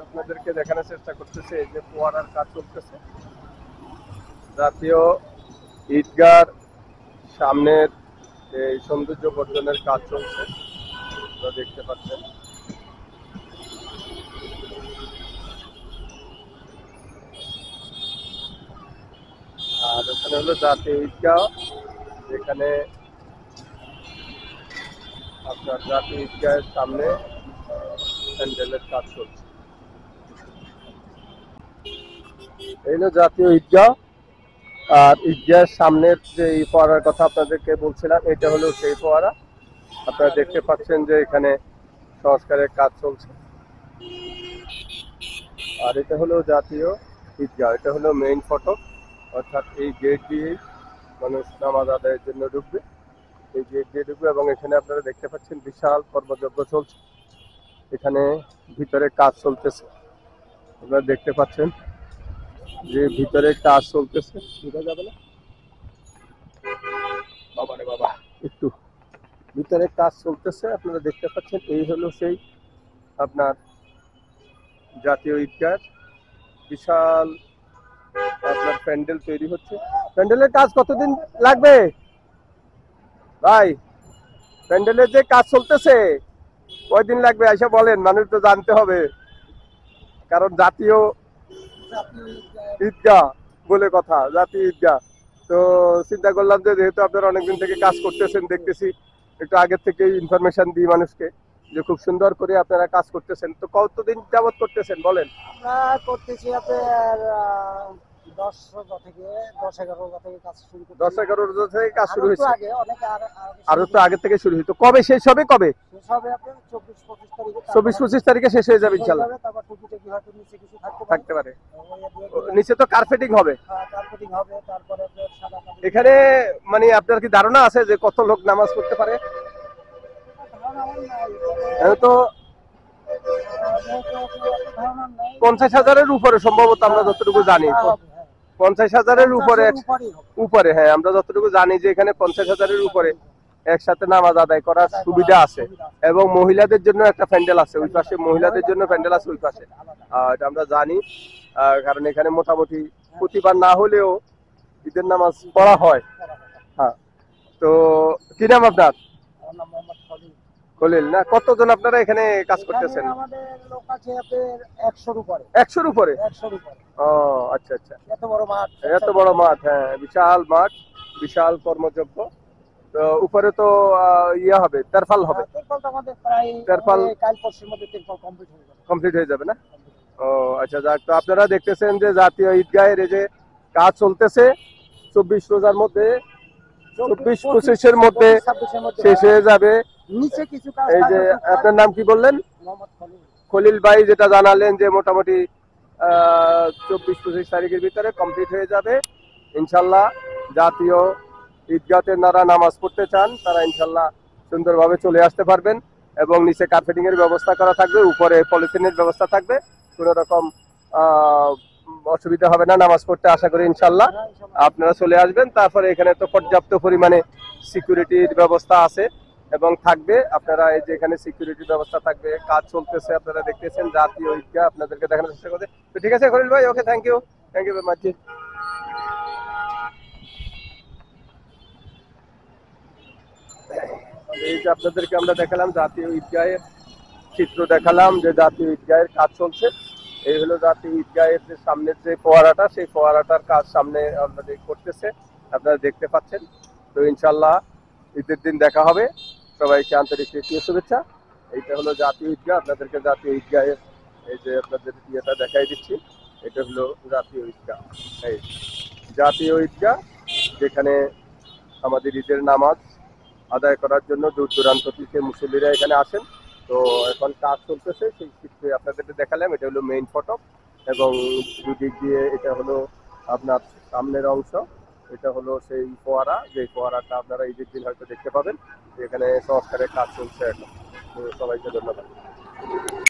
আপনাদেরকে দেখানোর চেষ্টা করতেছে এই যে ফোয়ারার কাজ চলতেছে জাতীয় ঈদগার সামনের এই সৌন্দর্য বর্ধনের কাজ চলছে আপনারা দেখতে পাচ্ছেন। আর ওখানে হলো জাতীয় ঈদগাহ, যেখানে আপনার জাতীয় ঈদগাহের সামনে প্যান্ডেলের কাজ চলছে। এই হলো জাতীয় ঈদগাহ। আর ঈদগাহের সামনের যে ফোয়ারার কথা আপনাদেরকে বলছিলাম, এটা হলো সেই ফোয়ারা। আপনারা দেখতে পাচ্ছেন যে এখানে সংস্কারের কাজ চলছে। আর এটা হলো জাতীয় ঈদগাহ, এটা হলো মেইন ফটক, অর্থাৎ এই গেট দিয়েই মানুষ নামাজ আদায়ের জন্য ঢুকবে। এই গেট দিয়ে ঢুকবে এবং এখানে আপনারা দেখতে পাচ্ছেন বিশাল কর্মযজ্ঞ চলছে। এখানে ভিতরে কাজ চলতেছে, আপনারা দেখতে পাচ্ছেন যে ভিতরে কাজ চলতেছে। বোঝা যাবে না বাবা রে বাবা, একটু ভিতরে কাজ চলতেছে আপনারা দেখতে পাচ্ছেন। এই হলো সেই আপনার জাতীয় ঈদগাহ, বিশাল আপনার প্যান্ডেল তৈরি হচ্ছে। প্যান্ডেলের কাজ কতদিন লাগবে ভাই? প্যান্ডেলের যে কাজ চলতেছে কয়দিন লাগবে এসে বলেন, মানুষ তো জানতে হবে, কারণ জাতীয় ঈদগাহ বলে কথা, জাতীয় ঈদগাহ। তো চিন্তা করলাম যে যেহেতু আপনারা অনেকদিন থেকে কাজ করতেছেন দেখতেছি, একটু আগের থেকে ইনফরমেশন দিই মানুষকে যে খুব সুন্দর করে আপনারা কাজ করতেছেন। তো কতদিন যাবত করতেছেন বলেন? আমরা করতেছি আপনার 10 থেকে 10-11 থেকে কাজ শুরু করছি। 10-11 রোজা থেকে কাজ শুরু আরো তো হয়েছে? আগে অনেক আরো তো আগে থেকে শুরু হইতো। কবে শেষ হবে? কবে? শেষ হবে আপনার 24-25 তারিখে। 24-25 তারিখে শেষ হয়ে যাবে ইনশাল্লাহ। তারপর টুকিটাকি হয়তো নিচে কিছু থাকতে পারে। নিচে তো কার্পেটিং হবে। কার্পেটিং হবে, তারপরে আপনার সাদা কাপড়। এখানে মানে আপনার কি ধারণা আছে যে কত লোক নামাজ পড়তে পারে? ধারণা আমার নাই, এখন তো ধারণা নাই। 50,000-এর উপরে সম্ভবত, আমরা যতটুকু জানি 50,000-এর উপরে। উপরে, হ্যাঁ, আমরা যতটুকু জানি যে এখানে 50,000-এর উপরে একসাথে নামাজ আদায় করার সুবিধা আছে। এবং মহিলাদের জন্য একটা প্যান্ডেল আছে ওই পাশে, মহিলাদের জন্য প্যান্ডেল আছে ওই পাশে, এটা আমরা জানি। কারণ এখানে মোটামুটি প্রতিবার না হলেও ঈদের নামাজ পড়া হয়। হ্যাঁ, তো কি নাম আপনার? খলিল না? কতজন আপনারা এখানে কাজ করতেছেন? আমাদের লোক আছে আপনার 100-র উপরে। 100-র উপরে? 100-র উপরে। ও আচ্ছা আচ্ছা, এত বড় মাঠ। এত বড় মাঠ, হ্যাঁ, বিশাল মাঠ, বিশাল কর্মযজ্ঞ। তো উপরে তো ইয়ে হবে, তেরফাল হবে। তেরপাল তো আমাদের প্রায় তেরপাল কাল পরশুর মধ্যে তেরপাল কমপ্লিট হয়ে যাবে। কমপ্লিট হয়ে যাবে না? ও আচ্ছা, যাক। তো আপনারা দেখতেছেন যে জাতীয় ঈদগাহের এই যে কাজ চলতেছে, 24 রোজার মধ্যে, 24-25-এর মধ্যে শেষ হয়ে যাবে। নিচে কিছু কাজ। এই যে আপনার নাম কি বললেন? মোহাম্মদ খলিল। খলিল ভাই যেটা জানালেন যে মোটামুটি 24-25 তারিখের ভিতরে কমপ্লিট হয়ে যাবে ইনশাল্লাহ। জাতীয় ঈদগাতে যারা নামাজ পড়তে চান তারা ইনশাল্লাহ সুন্দরভাবে চলে আসতে পারবেন। এবং নিচে কার্পেটিং এর ব্যবস্থা করা থাকবে, উপরে পলিথিনের ব্যবস্থা থাকবে, কোনো রকম অসুবিধা হবে না নামাজ পড়তে, আশা করি ইনশাল্লাহ। আপনারা চলে আসবেন। তারপরে এখানে তো পর্যাপ্ত পরিমাণে সিকিউরিটির ব্যবস্থা আছে এবং থাকবে। আপনারা এই যে এখানে সিকিউরিটির ব্যবস্থা থাকবে, কাজ চলতেছে আপনারা দেখতেছেন জাতীয় ঈদগাহ, আপনাদেরকে দেখানোর চেষ্টা করতে। তো ঠিক আছে খলিল ভাই, ওকে, থ্যাংক ইউ ভেরি মাচ। এই যে আপনাদেরকে আমরা দেখালাম জাতীয় ঈদগাহের চিত্র, দেখালাম যে জাতীয় ঈদগাহের কাজ চলছে। এই হলো জাতীয় ঈদগাহের যে সামনের যে ফোয়ারাটা, সেই ফোয়ারাটার কাজ সামনে অলরেডি করতেছে, আপনারা দেখতে পাচ্ছেন। তো ইনশাল্লাহ ঈদের দিন দেখা হবে। সবাইকে আন্তরিক তৃতীয় শুভেচ্ছা। এইটা হলো জাতীয় ঈদগাহ, আপনাদেরকে জাতীয় ঈদগাহের এই যে আপনাদের ইয়েটা দেখাই দিচ্ছি। এটা হলো জাতীয় ঈদগাহ, এই জাতীয় ঈদগাহ, যেখানে আমাদের ঈদের নামাজ আদায় করার জন্য দূর দূরান্ত থেকে মুসল্লিরা এখানে আসেন। তো এখন কাজ চলতেছে, সেই চিত্রে আপনাদেরকে দেখালাম। এটা হলো মেইন ফটক এবং দুদিক দিয়ে এটা হলো আপনার সামনের অংশ। এটা হলো সেই ফোয়ারা, যে ফোয়ারাটা আপনারা ঈদের দিন হয়তো দেখতে পাবেন। এখানে সংস্কারের কাজ চলছে এখন। তো সবাইকে ধন্যবাদ।